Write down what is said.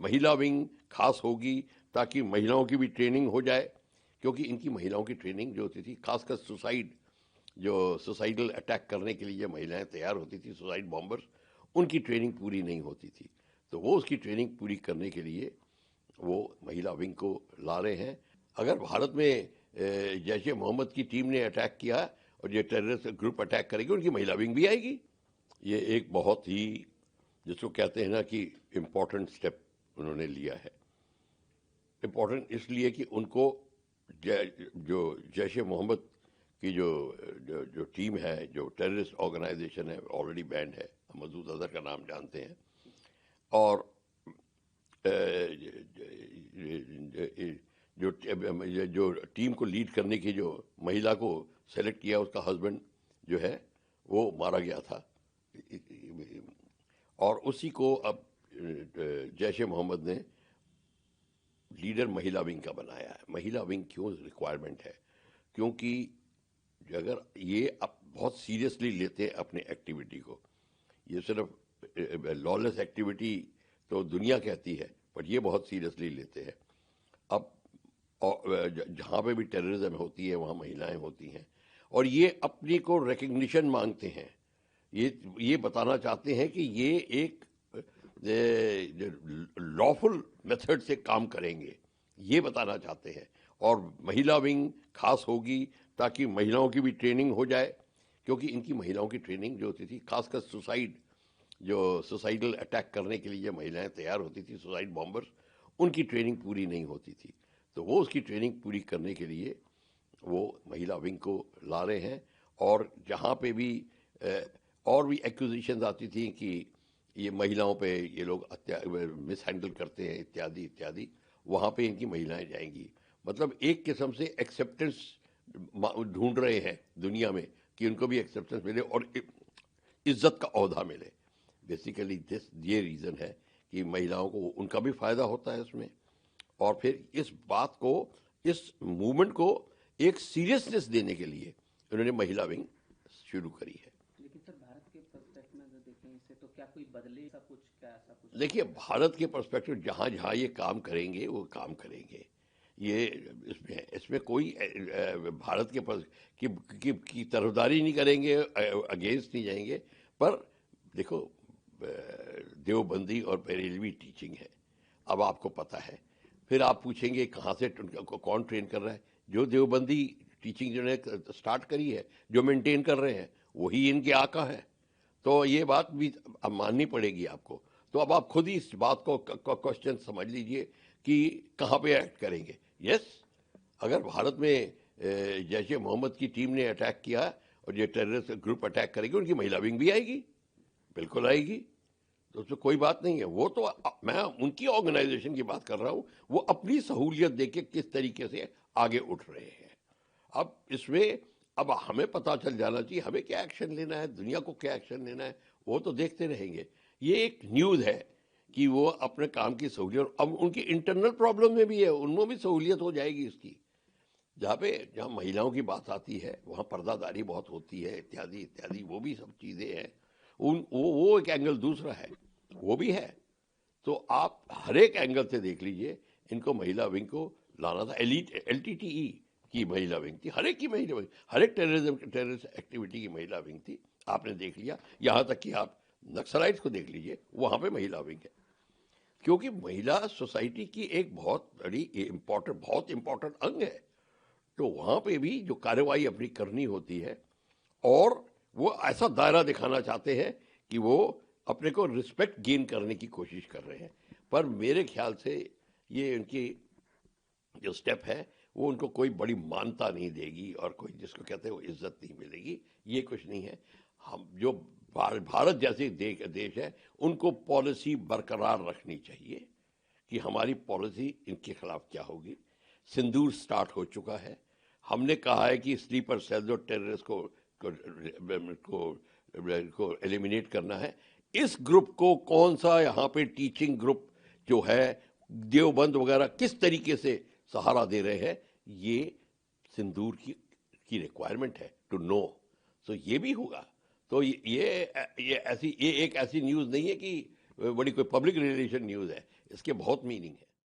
महिला विंग खास होगी ताकि महिलाओं की भी ट्रेनिंग हो जाए, क्योंकि इनकी महिलाओं की ट्रेनिंग जो होती थी, खासकर सुसाइडल अटैक करने के लिए जो महिलाएं तैयार होती थी, सुसाइड बॉम्बर्स, उनकी ट्रेनिंग पूरी नहीं होती थी। तो वो उसकी ट्रेनिंग पूरी करने के लिए वो महिला विंग को ला रहे हैं। अगर भारत में जैसे मोहम्मद की टीम ने अटैक किया और ये टेररिस्ट ग्रुप अटैक करेगी, उनकी महिला विंग भी आएगी। ये एक बहुत ही, जिसको कहते हैं ना कि इम्पोर्टेंट स्टेप उन्होंने लिया है। इम्पोर्टेंट इसलिए कि उनको जो जैश ए मोहम्मद की जो टीम है, जो टेररिस्ट ऑर्गेनाइजेशन है, ऑलरेडी बैंड है, हम मसूद अजहर का नाम जानते हैं। और जो टीम को लीड करने की जो महिला को सेलेक्ट किया, उसका हस्बैंड जो है वो मारा गया था, और उसी को अब जैश ए मोहम्मद ने लीडर महिला विंग का बनाया है। महिला विंग क्यों रिक्वायरमेंट है? क्योंकि अगर ये अब बहुत सीरियसली लेते हैं अपने एक्टिविटी को, ये सिर्फ लॉलेस एक्टिविटी तो दुनिया कहती है, पर ये बहुत सीरियसली लेते हैं। अब जहाँ पे भी टेररिज्म होती है वहाँ महिलाएं होती हैं, और ये अपनी को रिकग्निशन मांगते हैं। ये बताना चाहते हैं कि ये एक लॉफुल मेथड से काम करेंगे, ये बताना चाहते हैं। और महिला विंग खास होगी ताकि महिलाओं की भी ट्रेनिंग हो जाए, क्योंकि इनकी महिलाओं की ट्रेनिंग जो होती थी, खासकर सुसाइडल अटैक करने के लिए जो महिलाएं तैयार होती थी, सुसाइड बॉम्बर्स, उनकी ट्रेनिंग पूरी नहीं होती थी। तो वो उसकी ट्रेनिंग पूरी करने के लिए वो महिला विंग को ला रहे हैं। और जहाँ पे भी और भी एक्यूजिशंस आती थी कि ये महिलाओं पे ये लोग मिस हैंडल करते हैं इत्यादि इत्यादि, वहाँ पे इनकी महिलाएं जाएंगी। मतलब एक किस्म से एक्सेप्टेंस ढूंढ रहे हैं दुनिया में कि उनको भी एक्सेप्टेंस मिले और इज्जत का ओहदा मिले। बेसिकली ये रीज़न है कि महिलाओं को उनका भी फ़ायदा होता है उसमें। और फिर इस बात को, इस मूवमेंट को एक सीरियसनेस देने के लिए उन्होंने महिला विंग शुरू करी है। लेकिन सर, भारत के पर्सपेक्टिव में जो देखें इसे, तो क्या कोई बदले ऐसा कुछ, क्या ऐसा कुछ? देखिए, भारत के पर्सपेक्टिव जहाँ जहाँ ये काम करेंगे वो काम करेंगे। ये इसमें कोई भारत के पास की तरफदारी नहीं करेंगे, अगेंस्ट नहीं जाएंगे। पर देखो, देवबंदी और बरेलवी टीचिंग है, अब आपको पता है। फिर आप पूछेंगे कहाँ से कौन ट्रेन कर रहा है? जो देवबंदी टीचिंग जिन्होंने स्टार्ट करी है, जो मेंटेन कर रहे हैं, वही इनके आका है। तो ये बात भी अब माननी पड़ेगी आपको। तो अब आप खुद ही इस बात को क्वेश्चन समझ लीजिए कि कहाँ पे एक्ट करेंगे। यस, अगर भारत में जैसे मोहम्मद की टीम ने अटैक किया और ये टेररिस्ट ग्रुप अटैक करेगी, उनकी महिला विंग भी आएगी, बिल्कुल आएगी। तो उसमें कोई बात नहीं है। वो तो मैं उनकी ऑर्गेनाइजेशन की बात कर रहा हूँ, वो अपनी सहूलियत देके किस तरीके से आगे उठ रहे हैं। अब इसमें अब हमें पता चल जाना चाहिए हमें क्या एक्शन लेना है, दुनिया को क्या एक्शन लेना है, वो तो देखते रहेंगे। ये एक न्यूज़ है कि वो अपने काम की सहूलियत, अब उनकी इंटरनल प्रॉब्लम में भी है, उनमें भी सहूलियत हो जाएगी इसकी। जहाँ महिलाओं की बात आती है वहाँ पर्दादारी बहुत होती है, इत्यादि इत्यादि, वो भी सब चीज़ें हैं। वो एक एंगल दूसरा है, वो भी है। तो आप हर एक एंगल से देख लीजिए, इनको महिला विंग को लाना था। LTTE की महिला विंग थी, हर एक की महिला विंग, हर एक टेररिस्ट एक्टिविटी की महिला विंग थी। आपने देख लिया, यहाँ तक कि आप नक्सलाइट्स को देख लीजिए, वहाँ पे महिला विंग है। क्योंकि महिला सोसाइटी की एक बहुत बड़ी बहुत इम्पोर्टेंट अंग है। तो वहाँ पे भी जो कार्रवाई अपनी करनी होती है, और वो ऐसा दायरा दिखाना चाहते हैं कि वो अपने को रिस्पेक्ट गेन करने की कोशिश कर रहे हैं। पर मेरे ख्याल से ये उनकी जो स्टेप है वो उनको कोई बड़ी मान्यता नहीं देगी, और कोई जिसको कहते हैं वो इज्जत नहीं मिलेगी, ये कुछ नहीं है। हम जो भारत जैसे देश है, उनको पॉलिसी बरकरार रखनी चाहिए कि हमारी पॉलिसी इनके खिलाफ क्या होगी। सिंदूर स्टार्ट हो चुका है। हमने कहा है कि स्लीपर सेल्स और टेररिस्ट को एलिमिनेट करना है। इस ग्रुप को कौन सा यहाँ पे टीचिंग ग्रुप जो है, देवबंद वगैरह किस तरीके से सहारा दे रहे हैं, ये सिंदूर की रिक्वायरमेंट है टू नो। तो ये भी होगा। तो ये एक ऐसी न्यूज़ नहीं है कि बड़ी कोई पब्लिक रिलेशन न्यूज़ है। इसके बहुत मीनिंग है।